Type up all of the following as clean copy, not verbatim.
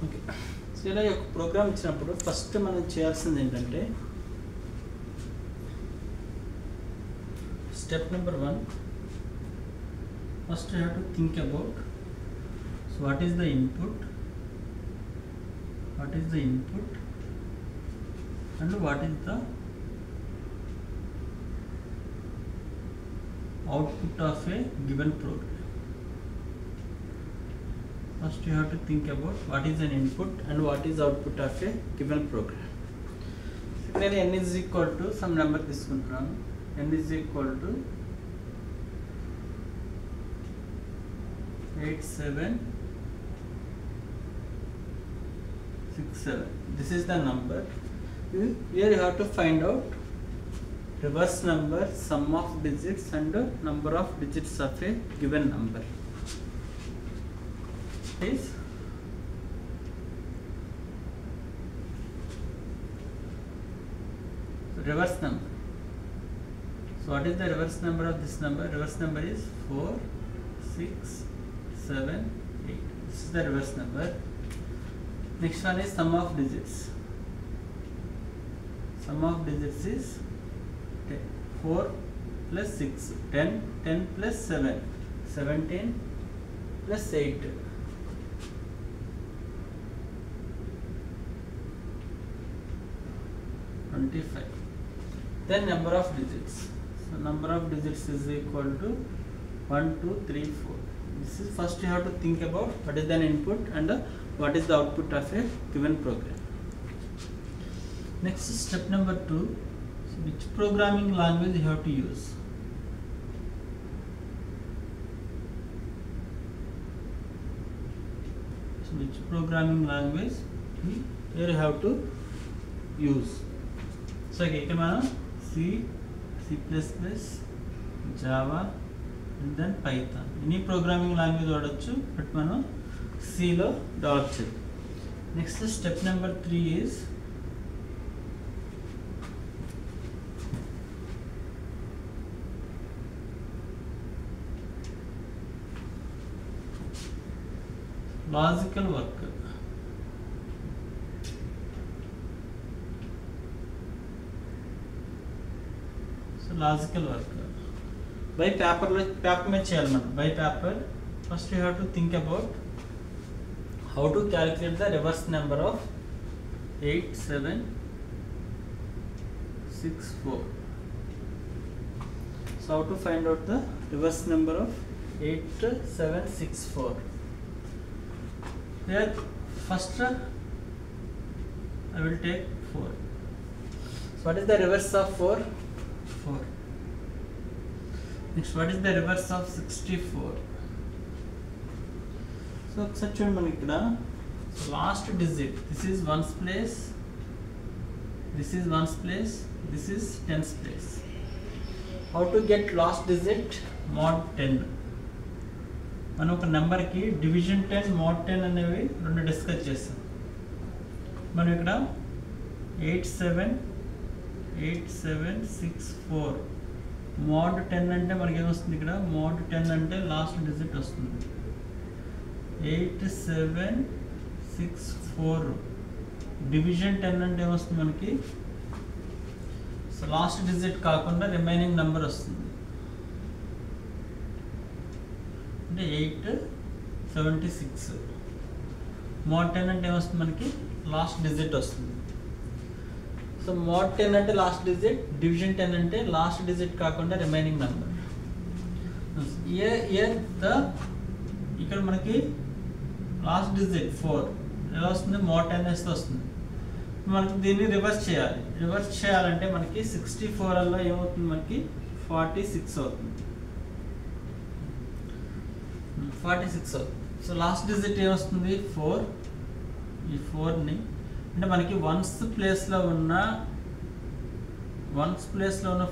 Okay, so ఇలా ఒక programme ఇచ్చినప్పుడు ఫస్ట్ మనం చేయాల్సింది ఏంటంటే step number 1, first you have to think about so what is the input and what is the output of a given program. First you have to think about what is an input and what is output of a given program. So then n is equal to some number తీసుకుంటున్నాను. n is equal to 8767. This is the number. Here you have to find out reverse number, sum of digits and number of digits of a given number. Is reverse number. So what is the reverse number of this number? Reverse number is 4, 6, 7, 8. This is the reverse number. Next one is sum of digits. Sum of digits is 4 plus 6, 10, 10 plus 7, 17 plus 8. 25. Then number of digits. So number of digits is equal to 1, 2, 3, 4. This is first you have to think about what is the input and what is the output of a given program. Next step number 2, so which programming language you have to use. So which programming language here you have to use. So ఇక్కడ మనం C, C++, Java and then Python. Any programming language వాడొచ్చు, but మనం Cలో develop చేయాలి. Next step number 3 is logical work. So logical work by paper మీద చేయాలి మనం. By paper first you have to think about how to calculate the reverse number of 8764. So how to find out the reverse number of 8764. Here first I will take 4. So what is the reverse of 4? 4. Next, what is the reverse of 64? So ఒకసారి చూడండి మనకి ఇక్కడ last digit, this is ones place, this is ones place, this is tens place. How to get last digit? mod 10. మనం ఒక నెంబర్కి division 10, mod 10 అనేవి రెండు discuss చేస్తాం. మనం ఇక్కడ 8764 mod 10 అంటే మనకి ఏమొస్తుంది, ఇక్కడ mod 10 అంటే లాస్ట్ డిజిట్ వస్తుంది 8764. డివిజన్ 10 అంటే ఏమొస్తుంది మనకి, సో లాస్ట్ డిజిట్ కాకుండా రిమైనింగ్ నెంబర్ వస్తుంది అంటే 876. mod 10 అంటే ఏమొస్తుంది మనకి, లాస్ట్ డిజిట్ వస్తుంది. సో mod 10 అంటే లాస్ట్ డిజిట్, డివిజన్ 10 అంటే లాస్ట్ డిజిట్ కాకుండా రిమైనింగ్ నెంబర్. ఇక్కడ మనకి లాస్ట్ డిజిట్ 4 ఎలా వస్తుంది, mod 10 వేస్తే వస్తుంది. మనకి దీన్ని రివర్స్ చేయాలి. రివర్స్ చేయాలంటే మనకి 64లో ఏమవుతుంది, మనకి 46 అవుతుంది. 46 అవుతుంది. సో లాస్ట్ డిజిట్ ఏమొస్తుంది, 4. ఈ 4ని అంటే మనకి వన్స్ ప్లేస్లో ఉన్న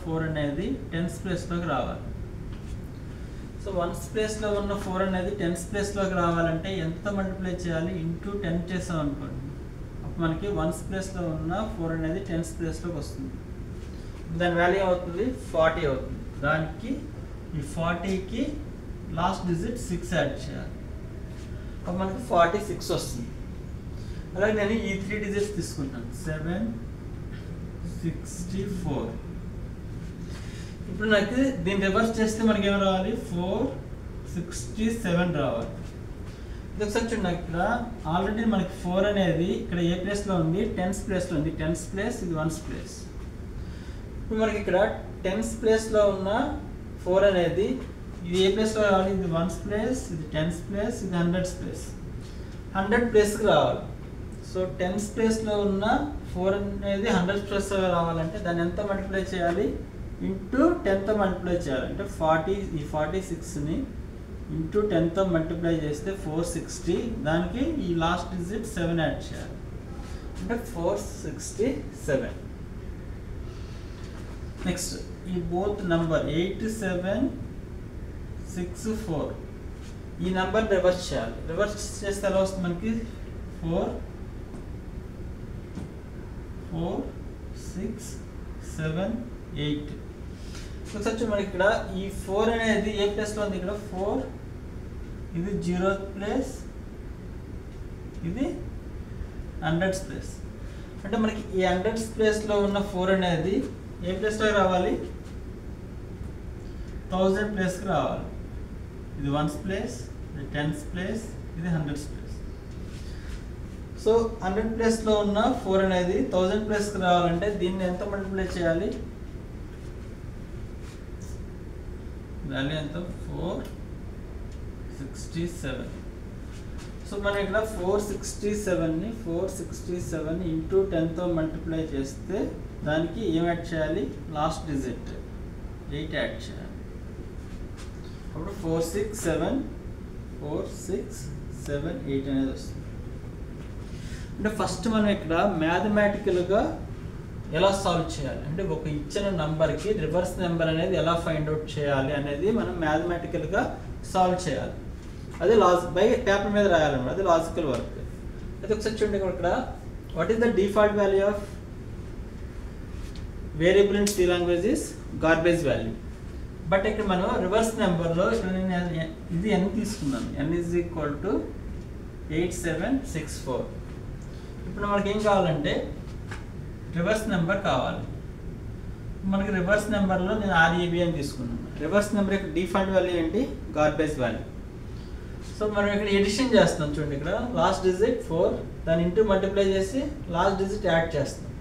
4 అనేది టెన్స్ ప్లేస్లోకి రావాలి. సో వన్స్ ప్లేస్లో ఉన్న 4 అనేది టెన్స్ ప్లేస్లోకి రావాలంటే ఎంత మల్టిప్లై చేయాలి, ఇంటూ 10 చేసాం అనుకోండి, అప్పుడు మనకి వన్స్ ప్లేస్లో ఉన్న 4 అనేది టెన్స్ ప్లేస్లోకి వస్తుంది. దాని వాల్యూ అవుతుంది 40 అవుతుంది. దానికి ఈ 40కి లాస్ట్ డిజిట్ 6 యాడ్ చేయాలి, అప్పుడు మనకి 46 వస్తుంది. అలాగే నేను ఈ 3 డిజిట్స్ తీసుకుంటాను 764. ఇప్పుడు నాకు దీన్ని రివర్స్ చేస్తే మనకి ఏమి రావాలి 467 రావాలి. ఇది ఒకసారి చూడండి, నాకు ఇక్కడ ఆల్రెడీ మనకి 4 అనేది ఇక్కడ ఏ ప్లేస్లో ఉంది, 10th ప్లేస్లో ఉంది. 10th ప్లేస్, ఇది 1st ప్లేస్. ఇప్పుడు మనకి ఇక్కడ 10th ప్లేస్లో ఉన్న 4 అనేది ఇది ఏ ప్లేస్లో రావాలి, ఇది 1st ప్లేస్, ఇది 10th ప్లేస్, ఇది 100th ప్లేస్. 100 ప్లేస్కి రావాలి. సో 10th ప్లేస్లో ఉన్న 4 అనేది 100th ప్లేస్లో రావాలంటే దాన్ని ఎంత మల్టిప్లై చేయాలి, ఇంటూ 10తో మల్టిప్లై చేయాలి. అంటే 46ని ఇంటూ 10తో మల్టిప్లై చేస్తే 460, దానికి ఈ లాస్ట్ డిజిట్ 7 యాడ్ చేయాలి. అంటే 467. నెక్స్ట్ ఈ బోత్ నంబర్ 8764 ఈ నంబర్ రివర్స్ చేయాలి. రివర్స్ చేస్తే ఎలా వస్తుంది మనకి 44678. ఒకసారి మనకి ఇక్కడ ఈ 4 అనేది ఏ ప్లేస్లో ఉంది, ఇక్కడ 4 ఇది 0th ప్లేస్, ఇది 100th ప్లేస్. అంటే మనకి ఈ 100th ప్లేస్లో ఉన్న 4 అనేది ఏ ప్లేస్లో రావాలి, 1000 ప్లేస్కి రావాలి. ఇది 1st ప్లేస్, ఇది 10th ప్లేస్, ఇది 100th ప్లేస్. సో 100 ప్లేస్లో ఉన్న 4 అనేది 1000 ప్లేస్కి రావాలంటే దీన్ని ఎంత మల్టిప్లై చేయాలి, వాల్యూ ఎంత 467. సో మనం ఇక్కడ 467 ఇంటూ 10తో మల్టిప్లై చేస్తే దానికి ఏం యాడ్ చేయాలి, లాస్ట్ డిజిట్ 8 యాడ్ చేయాలి. అప్పుడు 467 అనేది వస్తుంది. అంటే ఫస్ట్ మనం ఇక్కడ మ్యాథమెటికల్గా ఎలా సాల్వ్ చేయాలి అంటే ఒక ఇచ్చిన నంబర్కి రివర్స్ నెంబర్ అనేది ఎలా ఫైండ్ అవుట్ చేయాలి అనేది మనం మ్యాథమెటికల్గా సాల్వ్ చేయాలి. అది బై పేపర్ మీద రాయాలన్నమాట, అది లాజికల్ వర్క్. అయితే ఒకసారి చూడండి ఇక్కడ what is the default value of variable in C language is garbage value. But ఇక్కడ మనం రివర్స్ నెంబర్లో ఇక్కడ నేను ఇది n తీసుకున్నాను, n ఈజ్ ఈక్వల్ టు 8764. ఇప్పుడు మనకి ఏం కావాలంటే రివర్స్ నెంబర్ కావాలి. మనకి రివర్స్ నెంబర్లో నేను REB అని తీసుకున్నాను. రివర్స్ నెంబర్ యొక్క డిఫాల్ట్ వాల్యూ ఏంటి, గార్బేజ్ వాల్యూ. సో మనం ఇక్కడ ఎడిషన్ చేస్తున్నాం చూడండి, ఇక్కడ లాస్ట్ డిజిట్ 4, దాని ఇంటూ మల్టిప్లై చేసి లాస్ట్ డిజిట్ యాడ్ చేస్తున్నాం,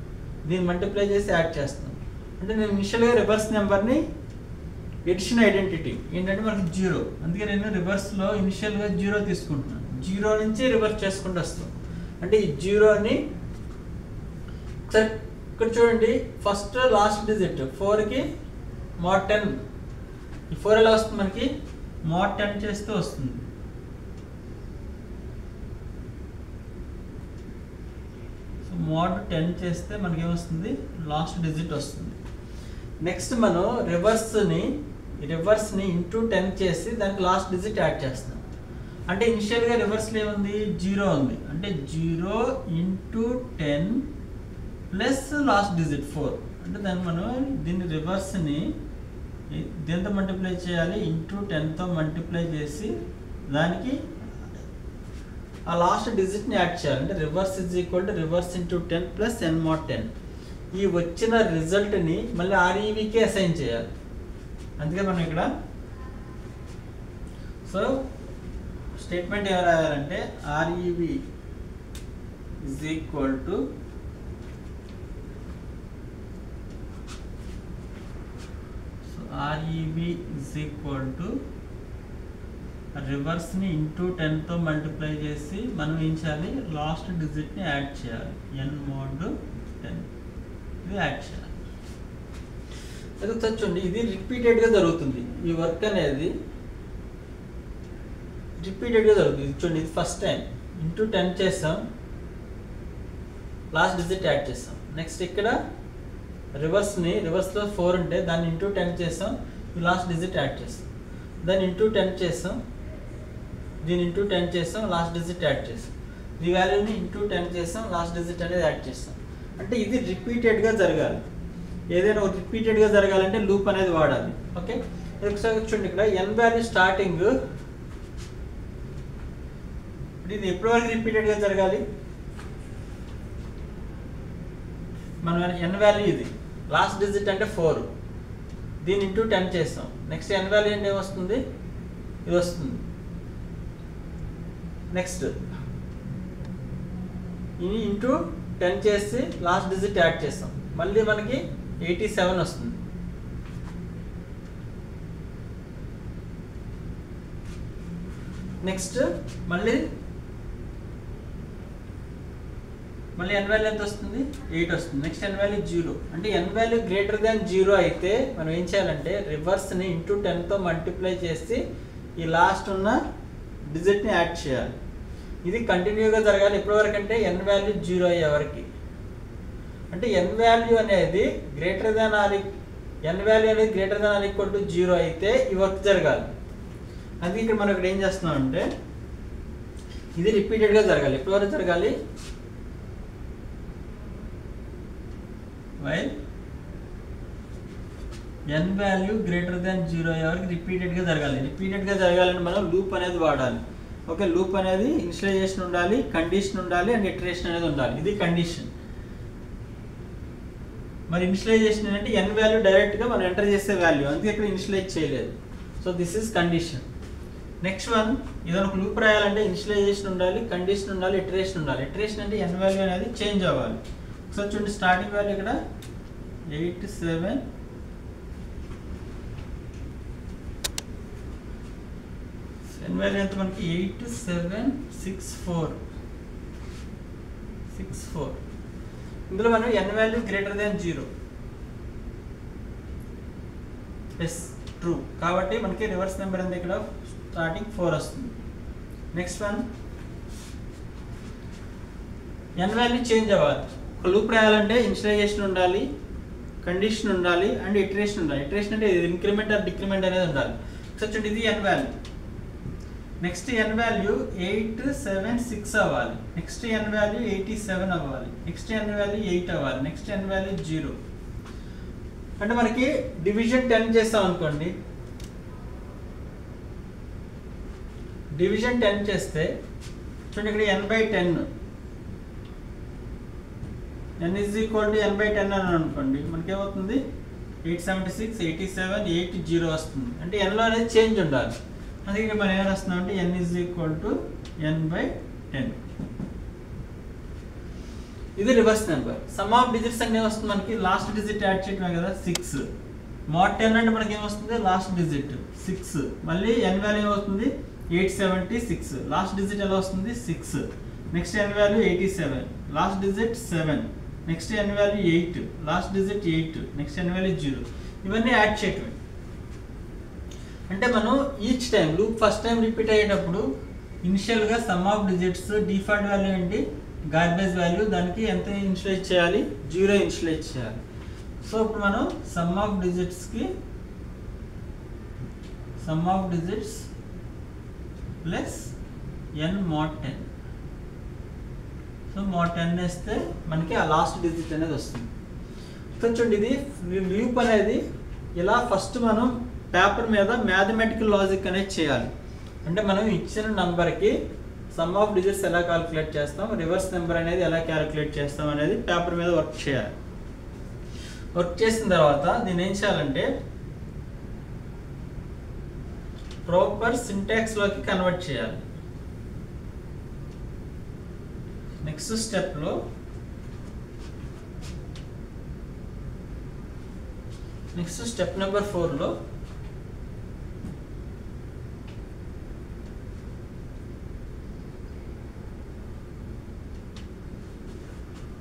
దీన్ని మల్టిప్లై చేసి యాడ్ చేస్తున్నాం. అంటే నేను ఇనిషియల్గా రివర్స్ నెంబర్ని ఎడిషన్ ఐడెంటిటీ ఏంటంటే మనకి 0, అందుకే నేను రివర్స్లో ఇనిషియల్గా 0 తీసుకుంటున్నాను. 0 నుంచి రివర్స్ చేసుకుంటూ వస్తాం. అంటే ఈ 0ని ఇక్కడ చూడండి, ఫస్ట్ లాస్ట్ డిజిట్ 4కి mod 10, ఈ 4 ఎలా వస్తుంది మనకి mod 10 చేస్తే వస్తుంది. సో mod 10 చేస్తే మనకి ఏమొస్తుంది, లాస్ట్ డిజిట్ వస్తుంది. నెక్స్ట్ మనం రివర్స్ని ఇంటూ 10 చేసి దానికి లాస్ట్ డిజిట్ యాడ్ చేస్తాం. అంటే ఇనిషియల్గా రివర్స్లో ఏముంది, 0 ఉంది. అంటే 0 ఇంటూ 10 ప్లస్ లాస్ట్ డిజిట్ 4. అంటే దాన్ని మనం దీన్ని రివర్స్ని దీంతో మల్టిప్లై చేయాలి, ఇంటూ 10తో మల్టిప్లై చేసి దానికి ఆ లాస్ట్ డిజిట్ని యాడ్ చేయాలి. అంటే reverse is equal to reverse into 10 plus n mod 10. ఈ వచ్చిన రిజల్ట్ని మళ్ళీ REBకి అసైన్ చేయాలి. అందుకే మనం ఇక్కడ సో స్టేట్మెంట్ ఏం రాయాలంటే REB is equal to REB is equal to రివర్స్ని ఇంటూ 10తో మల్టిప్లై చేసి మనం ఏం చేయాలి, లాస్ట్ డిజిట్ని యాడ్ చేయాలి, n mod 10 ఇది యాడ్ చేయాలి. అది ఒకసారి చూడండి, ఇది రిపీటెడ్గా జరుగుతుంది. ఈ వర్క్ అనేది రిపీటెడ్గా జరుగుతుంది. చూడండి, ఇది ఫస్ట్ టైం ఇంటూ 10 చేస్తాం, లాస్ట్ డిజిట్ యాడ్ చేస్తాం. నెక్స్ట్ ఇక్కడ రివర్స్లో 4 ఉంటే దాన్ని ఇంటూ 10 చేస్తాం, ఈ లాస్ట్ డిజిట్ యాడ్ చేస్తాం. దాన్ని ఇంటూ 10 చేస్తాం, దీన్ని ఇంటూ 10 చేస్తాం, లాస్ట్ డిజిట్ యాడ్ చేస్తాం. ఈ వాల్యూని ఇంటూ 10 చేస్తాం, లాస్ట్ డిజిట్ అనేది యాడ్ చేస్తాం. అంటే ఇది రిపీటెడ్గా జరగాలి. ఏదైనా ఒక రిపీటెడ్గా జరగాలంటే లూప్ అనేది వాడాలి. ఓకే, ఒకసారి చూడండి, ఇక్కడ n వాల్యూ స్టార్టింగ్, ఇది ఎప్పటి వరకు రిపీటెడ్గా జరగాలి, మనం n వాల్యూ ఇది, లాస్ట్ డిజిట్ అంటే 4, దీని ఇంటూ 10 చేస్తాం. నెక్స్ట్ n వాల్యూ అంటే ఏమొస్తుంది, ఇది వస్తుంది. నెక్స్ట్ ఇది ఇంటూ 10 చేసి లాస్ట్ డిజిట్ యాడ్ చేస్తాం, మళ్ళీ మనకి 87 వస్తుంది. నెక్స్ట్ మళ్ళీ n వాల్యూ ఎంత వస్తుంది, 8 వస్తుంది. నెక్స్ట్ n వాల్యూ 0, అంటే n వాల్యూ గ్రేటర్ దాన్ 0 అయితే మనం ఏం చేయాలంటే రివర్స్ని ఇంటూ 10తో మల్టిప్లై చేసి ఈ లాస్ట్ ఉన్న డిజిట్ని యాడ్ చేయాలి. ఇది కంటిన్యూగా జరగాలి. ఎప్పటివరకు అంటే n వాల్యూ 0 అయ్యే వరకు. అంటే n వాల్యూ అనేది greater than or equal to 0 అయితే ఈ వర్క్ జరగాలి. అందుకే ఇక్కడ మనం ఇక్కడ ఏం చేస్తున్నాం అంటే ఇది రిపీటెడ్గా జరగాలి. ఎప్పటివరకు జరగాలి, while n value greater than 0 అయ్యే వరకు రిపీటెడ్గా జరగాలి. రిపీటెడ్గా జరగాలని మనం లూప్ అనేది వాడాలి. ఓకే, లూప్ అనేది ఇనిషియలైజేషన్ ఉండాలి, కండిషన్ ఉండాలి అండ్ ఇటరేషన్ అనేది ఉండాలి. ఇది కండిషన్. మరి ఇనిషియలైజేషన్ అంటే n వాల్యూ డైరెక్ట్గా మనం ఎంటర్ చేసే వాల్యూ, అందుకే ఇక్కడ ఇనిషియలైజ్ చేయలేదు. So this is condition. Next one, ఏదైనా ఒక లూప్ రాయాలంటే ఇనిషియలైజేషన్ ఉండాలి, కండిషన్ ఉండాలి, ఇటరేషన్ ఉండాలి. ఇటరేషన్ అంటే n వాల్యూ అనేది చేంజ్ అవ్వాలి. సో చూడండి, స్టార్టింగ్ వాల్యూ ఇక్కడ 8 7 n వాల్యూ ఎంత మనకి 8 7 6 4. ఇందులో మనం n value greater than 0 yes true కాబట్టి మనకి రివర్స్ నెంబర్ ఎంత ఇక్కడ స్టార్టింగ్ 4 వస్తుంది. Next one, n value change అవ్వాలి. ఒక లూప్ రాయాలంటే ఇనిషియలైజేషన్ ఉండాలి, కండిషన్ ఉండాలి అండ్ ఇటరేషన్ ఉండాలి. ఇటరేషన్ అంటే ఇంక్రిమెంట్ ఆర్ డిక్రిమెంట్ అనేది ఉండాలి. సో చూడండి, ఇది n value. Next n value 8 7 6 అవ్వాలి. నెక్స్ట్ n వాల్యూ 87 అవ్వాలి. నెక్స్ట్ n వాల్యూ 8 అవ్వాలి. Next n value 0. అంటే మనకి డివిజన్ 10 చేస్తాం అనుకోండి, డివిజన్ 10 చేస్తే చూడండి ఇక్కడ n/10, n is equal to n/10 అని అనుకోండి, మనకేమవుతుంది 876 87 8 0 వస్తుంది. అంటే nలో అనేది చేంజ్ ఉండాలి. అందుకే మనం ఏం రాస్తున్నాం అంటే n is equal to n/10. ఇది reverse number. Some of digits అంటే వస్తుంది మనకి లాస్ట్ డిజిట్ యాడ్ చేయడమే కదా 6. mod 10 అంటే మనకి ఏమొస్తుంది, లాస్ట్ డిజిట్ 6, మళ్ళీ n వాల్యూ ఏమవుతుంది 876, లాస్ట్ డిజిట్ ఎలా వస్తుంది 6. Next n value 87, last digit 7. Next n value 8, last digit 8. Next n value 0. ఇవన్నీ యాడ్ చేయటమే. అంటే మనం each time loop first time repeat అయ్యేటప్పుడు ఇనిషియల్గా some of digits default value ఏంటి, గార్బేజ్ వాల్యూ, దానికి ఎంత ఇనిషియలైజ్ చేయాలి, 0 ఇనిషియలైజ్ చేయాలి. సో ఇప్పుడు మనం some of digits plus n mod 10. So mod 10 వేస్తే మనకి ఆ లాస్ట్ డిజిట్ అనేది వస్తుంది. సో చూడండి, ఇది లూప్ అనేది ఇలా ఫస్ట్ మనం పేపర్ మీద మ్యాథమెటికల్ లాజిక్ అనేది చేయాలి. అంటే మనం ఇచ్చిన నంబర్కి సమ్ ఆఫ్ డిజిట్స్ ఎలా క్యాలిక్యులేట్ చేస్తాం, రివర్స్ నెంబర్ అనేది ఎలా క్యాలిక్యులేట్ చేస్తాం అనేది పేపర్ మీద వర్క్ చేయాలి. వర్క్ చేసిన తర్వాత దీన్ని ఏం చేయాలంటే ప్రాపర్ సింటాక్స్లోకి కన్వర్ట్ చేయాలి. నెక్స్ట్ స్టెప్లో స్టెప్ నెంబర్ 4లో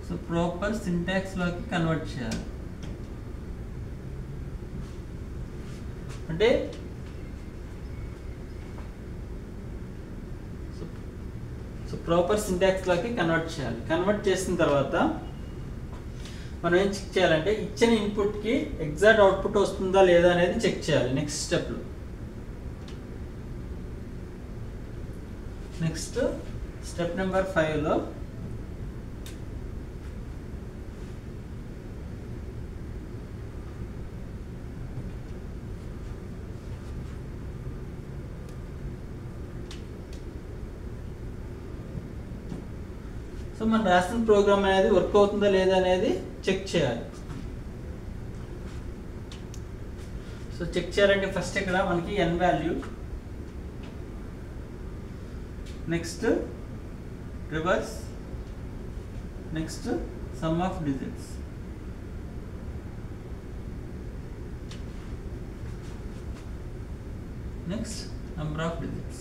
సో ప్రాపర్ సింటాక్స్లోకి కన్వర్ట్ చేయాలి. అంటే ప్రాపర్ సింటాక్స్లోకి కన్వర్ట్ చేయాలి. కన్వర్ట్ చేసిన తర్వాత మనం ఏం చెక్ చేయాలంటే ఇచ్చిన ఇన్పుట్కి ఎగ్జాక్ట్ అవుట్పుట్ వస్తుందా లేదా అనేది చెక్ చేయాలి. నెక్స్ట్ స్టెప్లో స్టెప్ నెంబర్ 5లో సో మనం రాసిన ప్రోగ్రామ్ అనేది వర్క్ అవుతుందా లేదా అనేది చెక్ చేయాలి. సో చెక్ చేయాలంటే ఫస్ట్ ఇక్కడ మనకి n value, next reverse, next some of digits. Next number of digits.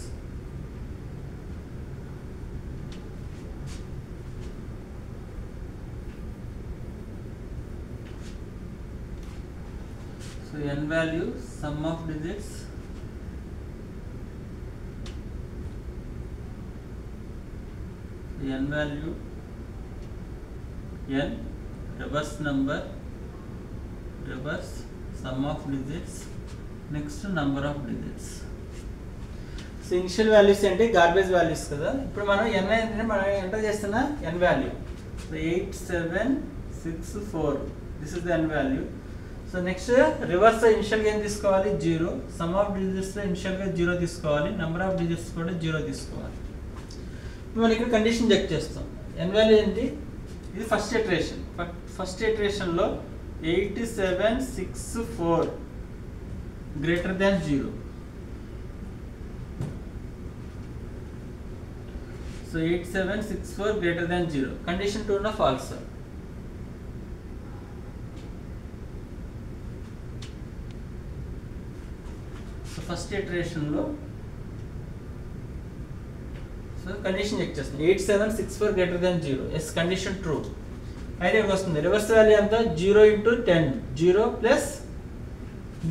So n value, sum of digits, n value, n, reverse number, reverse, sum of digits, next number of digits. So initial values అంటే garbage values కదా. ఇప్పుడు మనం n అంటే మనం enter చేస్తున్న n value. So 8764 this is the n value. So next reverse ఇనిషియల్గా ఏం తీసుకోవాలి? 0. సమ్ ఆఫ్ డిజిట్స్లో ఇనిషియల్గా 0 తీసుకోవాలి, నెంబర్ ఆఫ్ డిజిట్స్ కూడా 0 తీసుకోవాలి. మనం ఇక్కడ కండిషన్ చెక్ చేస్తాం. n వాల్యూ ఏంటి? ఇది ఫస్ట్ ఇటరేషన్. ఫస్ట్ ఇటరేషన్లో 8764 greater than 0. So 8764 greater than 0. Condition 2 na false. So first iteration lo so condition check chestam 8764 greater than 0. Yes, condition true. Aide vastundi reverse value anta 0 into 10. 0 plus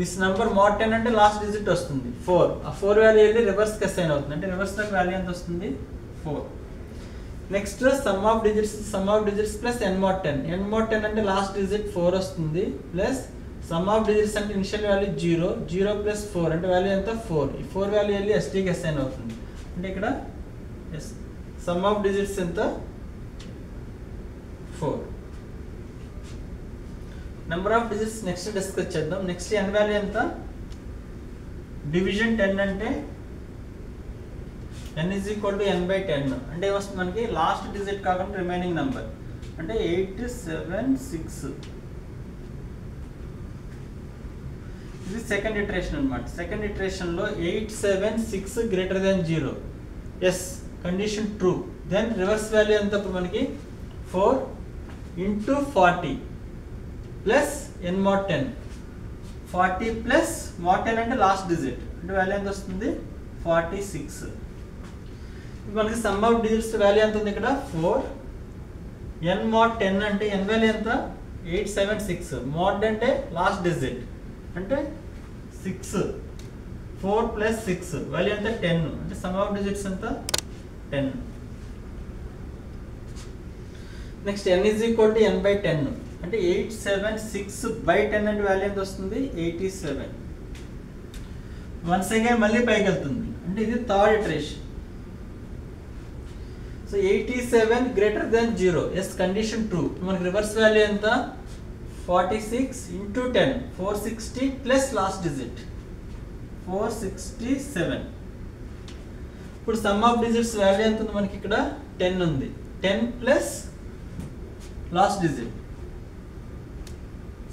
this number mod 10 ante last digit vastundi 4. A 4 value elli reverse ki assign avutundi ante reverse lo value enta vastundi 4. Next some of digits plus n mod 10. n mod 10 అంటే last digit 4 వస్తుంది, plus some of digits అంటే initial value 0, 0 plus 4 అంటే value ఎంత 4. ఈ 4 value వెళ్ళి STకి assign అవుతుంది. అంటే ఇక్కడ సమ్ ఆఫ్ డిజిట్స్ ఎంత 4. Number of digits next discuss చేద్దాం. నెక్స్ట్ n వాల్యూ ఎంత? డివిజన్ 10 అంటే n is equal to n by 10. అంటే ఏమొస్తుంది మనకి? లాస్ట్ డిజిట్ కాకుండా రిమైనింగ్ నెంబర్ అంటే 876. ఇది సెకండ్ ఇటరేషన్ అన్నమాట. సెకండ్ ఇటరేషన్లో 876 greater than 0. Yes, condition true. Then reverse value ఎంత ఇప్పుడు మనకి? 4 into 40 plus n mod 10. 40 plus mod 10 అంటే లాస్ట్ డిజిట్ అంటే వాల్యూ ఎంత వస్తుంది? 46. మనకి సమ్ ఆఫ్ డిజిట్స్ వాల్యూ ఎంత ఉంది ఇక్కడ? 4. n mod 10 అంటే n వాల్యూ ఎంత? 876. mod అంటే లాస్ట్ డిజిట్ అంటే 6. 4 ప్లస్ 6 వాల్యూ ఎంత? 10. అంటే సమ్ ఆఫ్ డిజిట్స్ ఎంత? 10. Next n is equal to n by 10 అంటే 876 by 10 అంటే వాల్యూ ఎంత వస్తుంది? 87. వన్స్ అగైన్ మళ్ళీ పైకి వెళ్తుంది అంటే ఇది third iteration. So 87 greater than 0. Yes, condition true. మనకి రివర్స్ వాల్యూ ఎంత? 46 into 10 460 ప్లస్ లాస్ట్ డిజిట్ 467. ఇప్పుడు సమ్ ఆఫ్ డిజిట్స్ వాల్యూ ఎంత ఉంది మనకి? ఇక్కడ 10 ఉంది. 10 ప్లస్ లాస్ట్ డిజిట్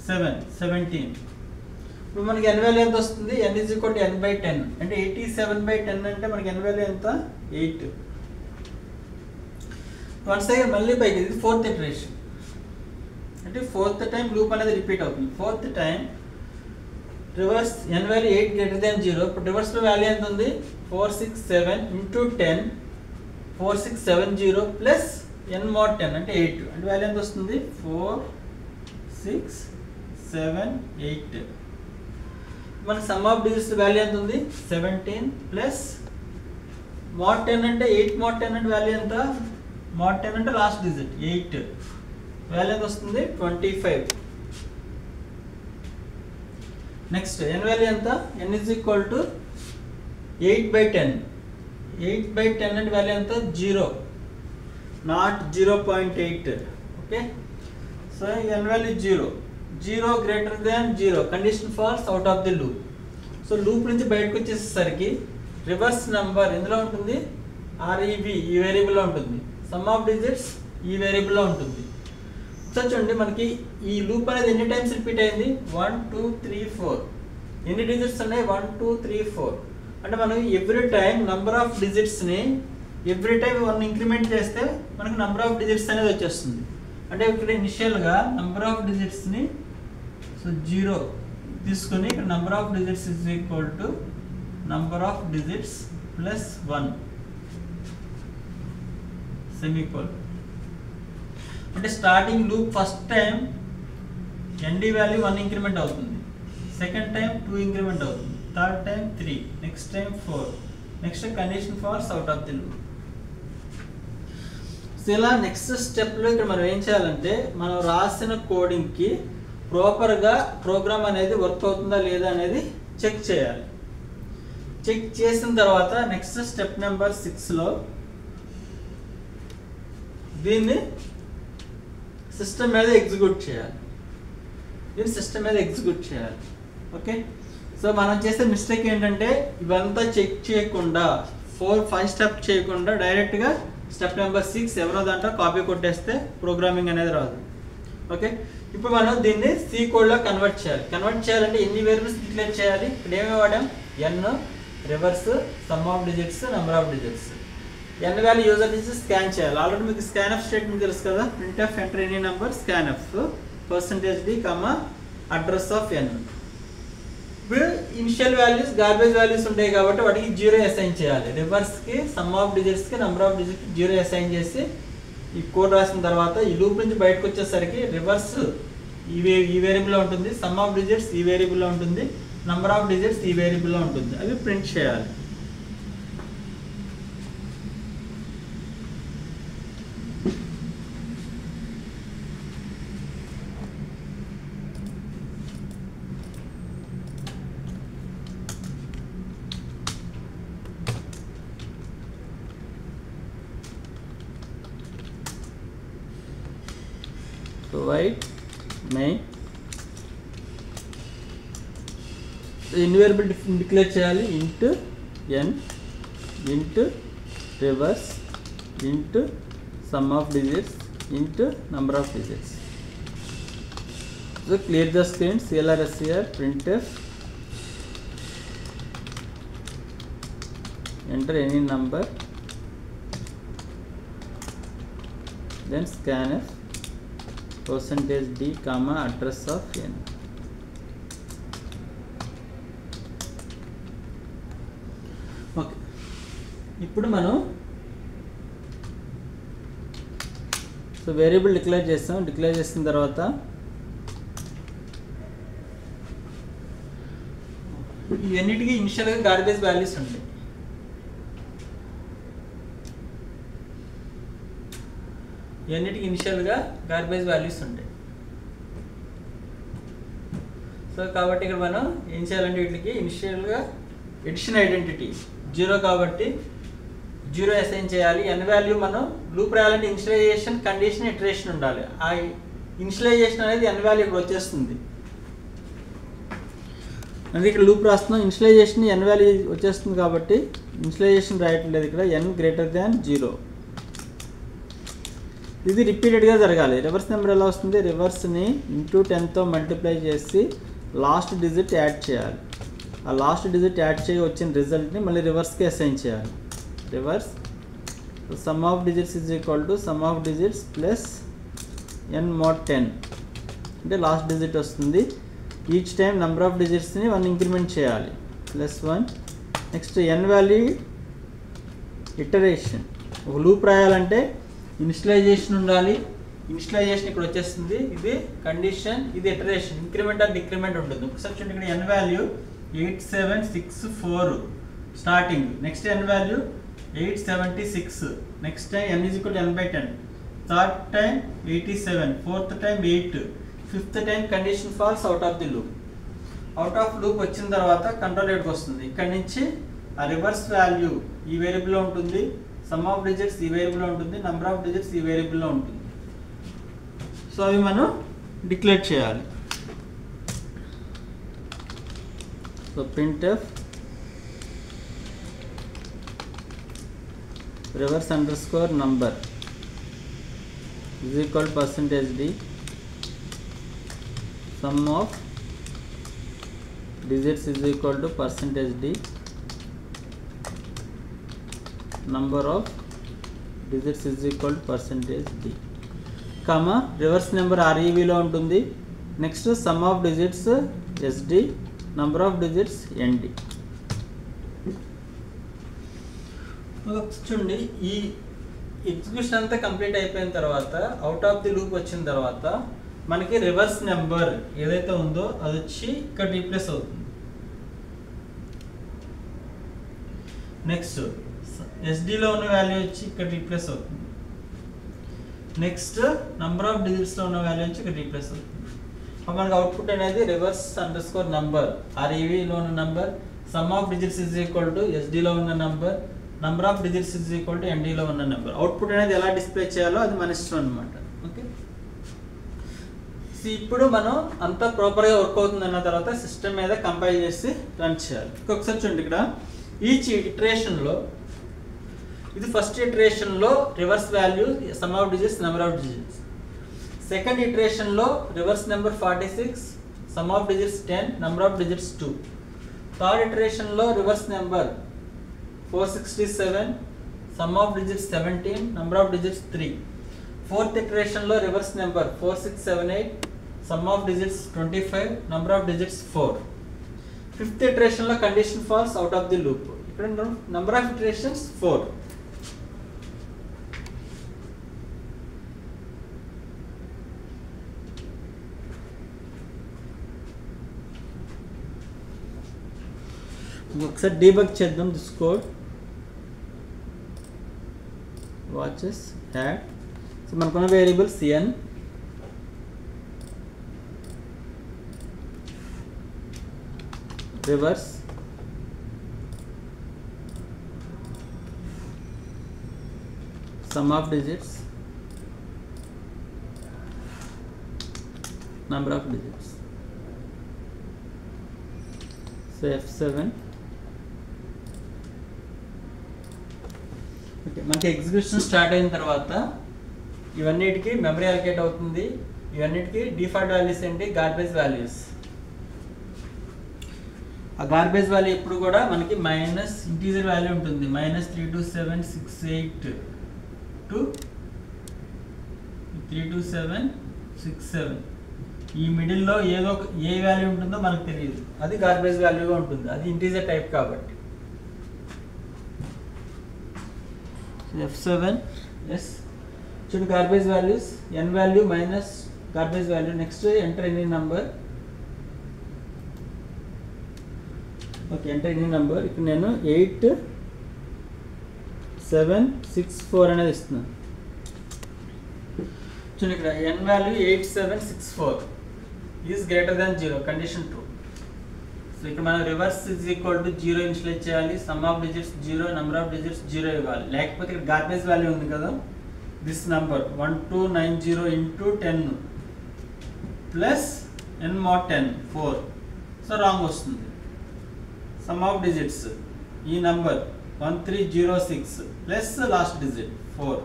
17. ఇప్పుడు మనకి n వాల్యూ ఎంత వస్తుంది? n is equal to n by 10 అంటే 87 by 10 అంటే మనకి n వాల్యూ ఎంత? 8. వన్స్ అగైన్ మళ్ళీ పైకి, ఇది ఫోర్త్ ఇటరేషన్ అంటే ఫోర్త్ టైం లూప్ అనేది రిపీట్ అవుతుంది. Fourth time reverse n value 8 greater than 0. ఇప్పుడు రివర్స్లో వాల్యూ ఎంత ఉంది? 467 into 10 4670 ప్లస్ n mod 10 అంటే 8 అంటే వాల్యూ ఎంత వస్తుంది? 4678. మనకి సమ్ ఆఫ్ డిజిట్స్ వాల్యూ ఎంత ఉంది? 17 ప్లస్ mod 10 అంటే 8 mod 10 అంటే వాల్యూ ఎంత? mod 10 అంటే లాస్ట్ డిజిట్ 8 వాల్యూ ఎంత వస్తుంది? 25. నెక్స్ట్ n వాల్యూ ఎంత? n is equal to 8 by 10. 8 by 10 అంటే వాల్యూ ఎంత? 0, not 0.8. Okay, so n value 0. 0 greater than 0. Condition false, out of the loop. So loop నుంచి బయటకు వచ్చేసరికి రివర్స్ నెంబర్ ఎందులో ఉంటుంది? REV ఈ వేరియబుల్లో ఉంటుంది. సమ్ ఆఫ్ డిజిట్స్ ఈ వేరియబుల్లో ఉంటుంది. సో చూడండి మనకి ఈ లూప్ అనేది ఎన్ని టైమ్స్ రిపీట్ అయింది, 1 2 3 4. ఎన్ని డిజిట్స్ ఉన్నాయి, 1 2 3 4. అంటే మనం ఎవ్రీ టైం నంబర్ ఆఫ్ డిజిట్స్ని ఎవ్రీ టైం 1 ఇంక్రిమెంట్ చేస్తే మనకు నంబర్ ఆఫ్ డిజిట్స్ అనేది వచ్చేస్తుంది. అంటే ఇక్కడ ఇనిషియల్గా నంబర్ ఆఫ్ డిజిట్స్ని సో 0 తీసుకొని ఇక్కడ number of digits is equal to number of digits plus 1 సెమీకోల్. అంటే starting loop first time ND value 1 increment అవుతుంది, సెకండ్ టైం 2 ఇంక్రిమెంట్ అవుతుంది, third time 3, next time 4, next condition false out of the loop. So ఇలా next స్టెప్లో ఇక్కడ మనం ఏం చేయాలంటే మనం రాసిన కోడింగ్కి ప్రాపర్గా ప్రోగ్రామ్ అనేది వర్క్ అవుతుందా లేదా అనేది చెక్ చేయాలి. చెక్ చేసిన తర్వాత నెక్స్ట్ స్టెప్ నెంబర్ 6లో దీన్ని సిస్టమ్ మీద ఎగ్జిక్యూట్ చేయాలి. ఓకే. సో మనం చేసే మిస్టేక్ ఏంటంటే ఇవంతా చెక్ చేయకుండా 4-5 స్టెప్ చేయకుండా డైరెక్ట్గా స్టెప్ నెంబర్ 6 ఎవరో దాంట్లో కాపీ కొట్టేస్తే ప్రోగ్రామింగ్ అనేది రాదు. ఓకే. ఇప్పుడు మనం దీన్ని సి కోడ్లో కన్వర్ట్ చేయాలంటే ఎన్ని వేరియబుల్స్ డిక్లేర్ చేయాలి. ఇక్కడ ఏమి వాడాం, n, reverse, sum of digits, number of digits. n value user నుంచి స్కాన్ చేయాలి. ఆల్రెడీ మీకు స్కాన్ఎఫ్ స్టేట్మెంట్ తెలుసు కదా, printf enter any number scanf %d, address of n. ఇప్పుడు ఇనిషియల్ వాల్యూస్ గార్బేజ్ వాల్యూస్ ఉంటాయి కాబట్టి వాటికి 0 అసైన్ చేయాలి. రివర్స్కి, సమ్ ఆఫ్ డిజిట్స్కి, నెంబర్ ఆఫ్ డిజిట్స్కి 0 అసైన్ చేసి ఈ కోడ్ రాసిన తర్వాత ఈ లూప్ నుంచి బయటకు వచ్చేసరికి రివర్స్ ఈ వేరియబుల్లో ఉంటుంది, సమ్ ఆఫ్ డిజిట్స్ ఈ వేరియబుల్లో ఉంటుంది, నెంబర్ ఆఫ్ డిజిట్స్ ఈ వేరియబుల్లో ఉంటుంది. అవి ప్రింట్ చేయాలి. Provide main ఎన్ని వేరియబుల్ డిక్లేర్ చేయాలి, ఇంట్ n, ఇంట్ రివర్స్, ఇంట్ సమ్ ఆఫ్ డిజిట్స్, ఇంట్ number of digits. So clear the screen, clrscr printf enter any number, then scanf %d, address of n. Okay. ఇప్పుడు మనం సో వేరియబుల్ డిక్లేర్ చేస్తాం. Declare చేసిన తర్వాత ఇవన్నిటికీ ఇనిషియల్గా గార్బేజ్ వాల్యూస్ ఉంటాయి. ఇవన్నిటికి ఇనిషియల్గా గార్బేజ్ వాల్యూస్ ఉంటాయి. సో కాబట్టి ఇక్కడ మనం ఏం చేయాలంటే వీటికి ఇనిషియల్గా ఎడిషన్ ఐడెంటిటీ 0 కాబట్టి 0 అసైన్ చేయాలి. n వాల్యూ మనం లూప్ రాయాలంటే ఇనిషియలైజేషన్, కండిషన్, ఇటరేషన్ ఉండాలి. ఆ ఇనిషియలైజేషన్ అనేది n వాల్యూ ఇక్కడ వచ్చేస్తుంది. అందుకే ఇక్కడ లూప్ రాస్తున్నాం, ఇనిషియలైజేషన్ n వాల్యూ వచ్చేస్తుంది కాబట్టి ఇనిషియలైజేషన్ రాయట్లేదు ఇక్కడ, n greater than 0. ఇది రిపీటెడ్గా జరగాలి. రివర్స్ నెంబర్ ఎలా వస్తుంది, రివర్స్ని ఇంటూ 10తో మల్టిప్లై చేసి లాస్ట్ డిజిట్ యాడ్ చేయాలి. ఆ లాస్ట్ డిజిట్ యాడ్ చేసి వచ్చిన రిజల్ట్ని మళ్ళీ రివర్స్కి అసైన్ చేయాలి. Reverse sum of digits is equal to sum of digits plus n mod 10 అంటే లాస్ట్ డిజిట్ వస్తుంది. ఈచ్ టైం నెంబర్ ఆఫ్ డిజిట్స్ని 1 ఇంక్రిమెంట్ చేయాలి, +1. Next n value iteration. ఒక లూప్ రాయాలంటే ఇనిషియలైజేషన్ ఉండాలి. ఇనిషియలైజేషన్ ఇక్కడ వచ్చేస్తుంది, ఇది కండిషన్, ఇది ఇటరేషన్, ఇంక్రిమెంట్ ఆర్ డిక్రిమెంట్ ఉంటుంది. ఒకసారి చూడండి ఇక్కడ n value 8764 starting, next n value 876, next time n is equal to n/10, third time 87, fourth time 8, fifth time condition false out of the loop. Out of loop వచ్చిన తర్వాత control రేట్కి వస్తుంది. ఇక్కడ నుంచి ఆ రివర్స్ వాల్యూ ఈ వేరియబుల్లో ఉంటుంది, some of digits ఈ వేరియబుల్లో ఉంటుంది, నెంబర్ ఆఫ్ డిజిట్స్ ఈ వేరియబుల్లో ఉంటుంది. సో అవి మనం డిక్లేర్ చేయాలి. So printf reverse underscore number is equal to percentage d, sum of digits is equal to percentage d, number of digits is equal to percentage d, comma reverse number REV లో ఉంటుంది. Next some of digits SD, number of digits ND. చూడండి, ఈ execution అంతా complete అయిపోయిన తర్వాత out of the loop వచ్చిన తర్వాత మనకి రివర్స్ నెంబర్ ఏదైతే ఉందో అది వచ్చి ఇక్కడ రీప్లేస్ అవుతుంది. నెక్స్ట్ ఎస్డిలో ఉన్న వాల్యూ వచ్చి ఇక్కడ రీప్లేస్ అవుతుంది. నెక్స్ట్ నంబర్ ఆఫ్ డిజిట్స్లో ఉన్న వాల్యూ వచ్చి ఇక్కడ రీప్లేస్ అవుతుంది. మనకి అవుట్పుట్ అనేది రివర్స్ అండర్ స్కోర్ నంబర్ REVలో ఉన్న number, sum of digits is equal to ఎస్డిలో ఉన్న number, number of digits is equal to NDలో ఉన్న నెంబర్. అవుట్పుట్ అనేది ఎలా డిస్ప్లే చేయాలో అది మన ఇష్టం అనమాట. ఓకే, ఇప్పుడు మనం అంతా ప్రాపర్గా వర్క్ అవుతుంది అన్న తర్వాత సిస్టమ్ మీద కంపైల్ చేసి రన్ చేయాలి. ఒకసారి చూడండి, ఇక్కడ ఈచ్ ఇటరేషన్లో ఇది ఫస్ట్ ఇటరేషన్లో reverse value sum of digits, number of digits. Second ఇటరేషన్లో reverse number 46, sum of digits 10, number of digits 2. Third ఇటరేషన్లో reverse number 467, sum of digits 17, number of digits 3. Fourth iteration lo reverse number 4678, sum of digits 25, number of digits 4. Fifth iteration lo condition false, out of the loop. Ikkada number of iterations 4. ఒకసారి debug చేద్దాం this code. watches add, so మనకున్న variables n, reverse, sum of digits, number of digits. So F7. మనకి execution start అయిన తర్వాత ఇవన్నిటికి memory allocate అవుతుంది. ఇవన్నిటికి default values ఏంటి? Garbage values. ఆ గార్బేజ్ వాల్యూ ఎప్పుడు కూడా మనకి మైనస్ ఇంటీజర్ వాల్యూ ఉంటుంది. -32768 టు 32767 ఈ మిడిల్లో ఏదో ఏ వాల్యూ ఉంటుందో మనకు తెలియదు. అది గార్బేజ్ వాల్యూగా ఉంటుంది. అది ఇంటీజర్ టైప్ కాబట్టి. F7, yes, choose garbage values, n value minus garbage value. Next enter any number. Okay, enter any number. ఇక్కడ నేను 8764 అనేది ఇస్తున్నాను. చూడండి, ఇక్కడ n value 8764 is greater than 0, condition true. So ఇక్కడ మనం reverse is equal to 0 initialize చేయాలి. Sum of digits 0, number of digits 0 ఇవ్వాలి. లేకపోతే ఇక్కడ గార్బేజ్ వాల్యూ ఉంది కదా, this number 1290 into 10 plus n mod 10 4, so wrong వస్తుంది. సమ్ ఆఫ్ డిజిట్స్ ఈ number 1306 plus last digit 4,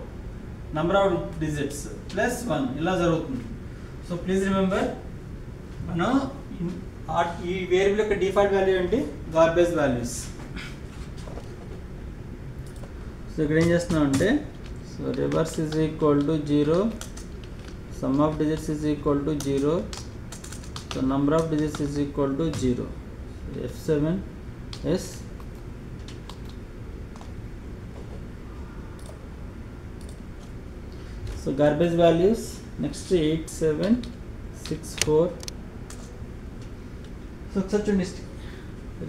number of digits plus 1, ఇలా జరుగుతుంది. సో ప్లీజ్ రిమెంబర్, మనం ఈ వేరియబుల్ యొక్క డిఫాల్ట్ వాల్యూ ఏంటి? Garbage values. సో ఇక్కడ ఏం చేస్తున్నాం అంటే, so reverse is equal to 0, some of digits is equal to 0, so number of digits is equal to 0. F7, yes, so garbage values next 8764. So such a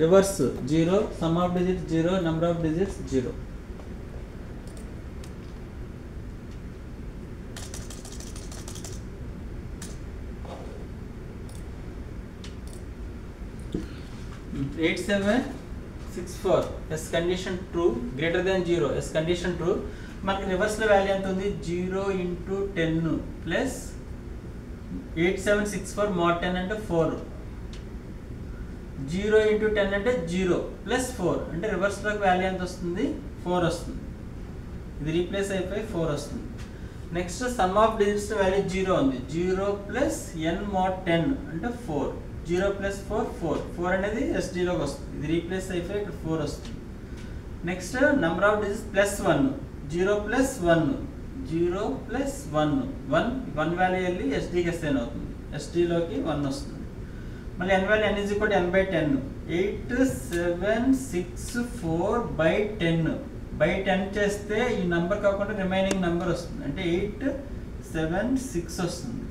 reverse 0, sum of digits 0, number of digits 0. Eight seven 64, S condition true, greater than 0, S condition true. మనకి reverse లో value ఎంత ఉంది? 0 into 10 plus 8764 mod 10 అంటే 4, 0 into 10 అంటే 0 plus 4 అంటే reverse లో value ఎంత వస్తుంది? 4 వస్తుంది. ఇది రీప్లేస్ అయిపోయి 4 వస్తుంది. Next some of digits value 0 ఉంది. 0 ప్లస్ n mod 10 అంటే 4. 0 ప్లస్ 4 4. 4 అనేది ఎస్డీలోకి వస్తుంది. ఇది రీప్లేస్ అయిపోయి ఇక్కడ 4 వస్తుంది. Next number of digits plus 1. 0 plus 1. 0 plus 1. 1 value వెళ్ళి ఎస్డీకి అసైన్ అవుతుంది. ఎస్డీలోకి 1 వస్తుంది. మళ్ళీ n value n is equal to n by 10. 8 7 6 4 by 10. By 10 చేస్తే ఈ నెంబర్ కాకుండా రిమైనింగ్ నెంబర్ వస్తుంది. అంటే 8 7 6 వస్తుంది.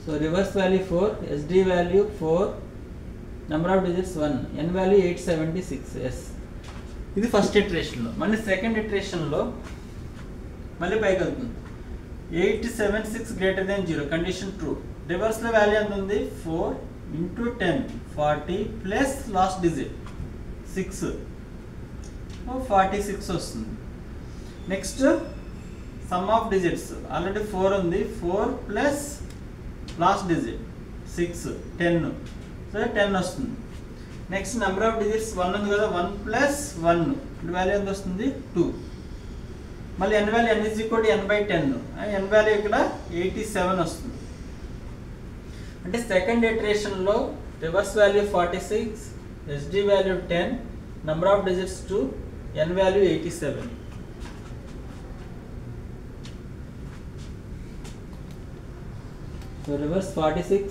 So reverse value 4, SD value 4, number of digits 1, n value 876. Yes, ఇది ఫస్ట్ ఇటరేషన్లో. మళ్ళీ సెకండ్ ఇటరేషన్లో మళ్ళీ పైకి వెళ్తుంది. 876 గ్రేటర్ దెన్ 0 కండిషన్ ట్రూ. రివర్స్లో వాల్యూ ఎంత ఉంది? 4 ఇంటూ 10 40 ప్లస్ లాస్ట్ డిజిట్ 6 46 వస్తుంది. Next some of digits already 4 ఉంది. 4 ప్లస్ లాస్ట్ డిజిట్ 6 10. సో 10 వస్తుంది. నెక్స్ట్ నెంబర్ ఆఫ్ డిజిట్స్ 1 ఉంది కదా. 1 ప్లస్ 1 వాల్యూ ఎంత వస్తుంది? 2. మళ్ళీ n value n is equal to n by 10. n value ఇక్కడ 87 వస్తుంది. అంటే సెకండ్ ఇటరేషన్లో reverse value 46, SD value 10, number of digits 2, n value 87. So reverse 46,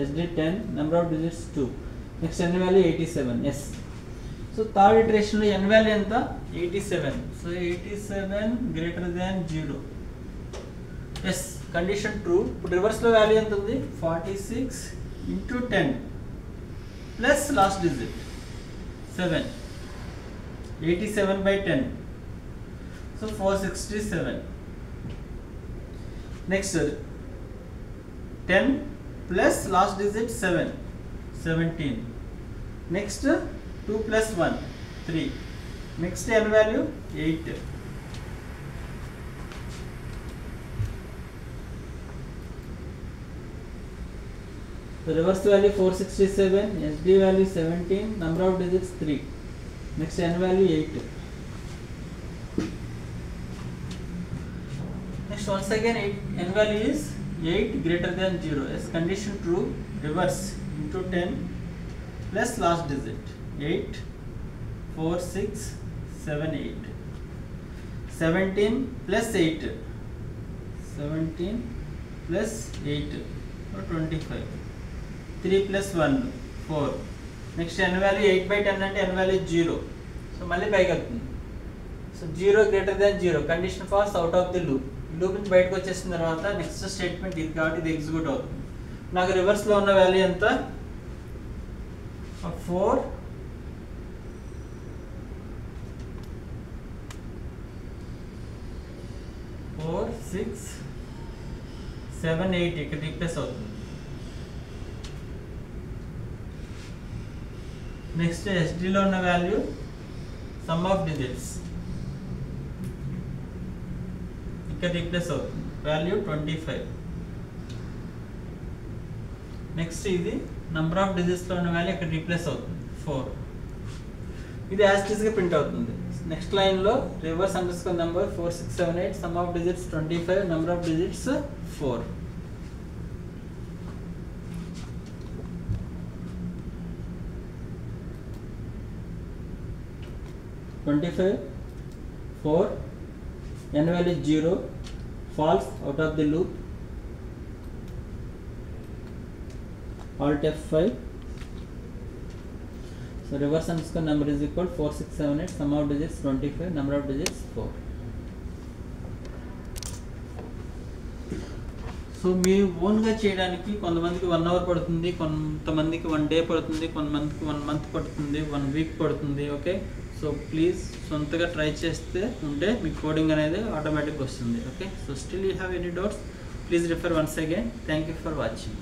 SD 10, number of digits 2, next n value 87. Yes. So third ఇటరేషన్లో n value ఎంత? 87. So 87 greater than 0. Yes, condition true. ఇప్పుడు రివర్స్లో value ఎంత ఉంది? 46 into 10 plus last digit 7. 87 by 10. So 467. Next 10 plus last digit 7. 17. Next 2 plus 1 3. Next n value 8. Reverse value 467, SD value 17, number of digits 3, next n value 8. Next once again n value is 8 greater than 0. Yes, condition true. Reverse into 10 plus last digit 8 4 6 7 8. 17 plus 8. 17 plus 8 or 25. 3 plus 1 4. Next n value 8 by 10 and n value 0. So మళ్ళీ పైకి వెళ్తుంది. So 0 greater than 0. Condition falls out of the loop. Loop నుంచి బయటకు వచ్చేసిన తర్వాత next statement ఇది కాబట్టి ఇది ఎగ్జిక్యూట్ అవుతుంది. నాకు రివర్స్లో ఉన్న వాల్యూ ఎంత? 4 6 7 8 ఇక్కడ రీప్లేస్ అవుతుంది. నెక్స్ట్ ఎస్డీలో ఉన్న వాల్యూ సమ్ ఆఫ్ డిజిట్స్ ఇక్కడ రీప్లేస్ అవుతుంది. వాల్యూ 25. నెక్స్ట్ ఇది నంబర్ ఆఫ్ డిజిట్స్లో ఉన్న వాల్యూ ఇక్కడ రీప్లేస్ అవుతుంది 4. ఇది యాజ్ ఇట్ ఈస్గా ప్రింట్ అవుతుంది. నెక్స్ట్ లైన్లో reverse underscore number 4 6 7 8, some of digits 25, number of digits 4. n value 0, false, out of the loop. Alt F5. So reverse underscore number is equal 4 6 7 8, sum of digits 25, number of digits 4. So మీ ఓన్గా చేయడానికి కొంతమందికి 1 hour పడుతుంది, కొంతమందికి 1 day పడుతుంది, కొంతమందికి 1 month పడుతుంది, 1 week పడుతుంది. Okay, so please సొంతగా ట్రై చేస్తే ఉంటే మీ కోడింగ్ అనేది ఆటోమేటిక్గా వస్తుంది. Okay, so still you have any doubts, please refer once again. Thank you for watching.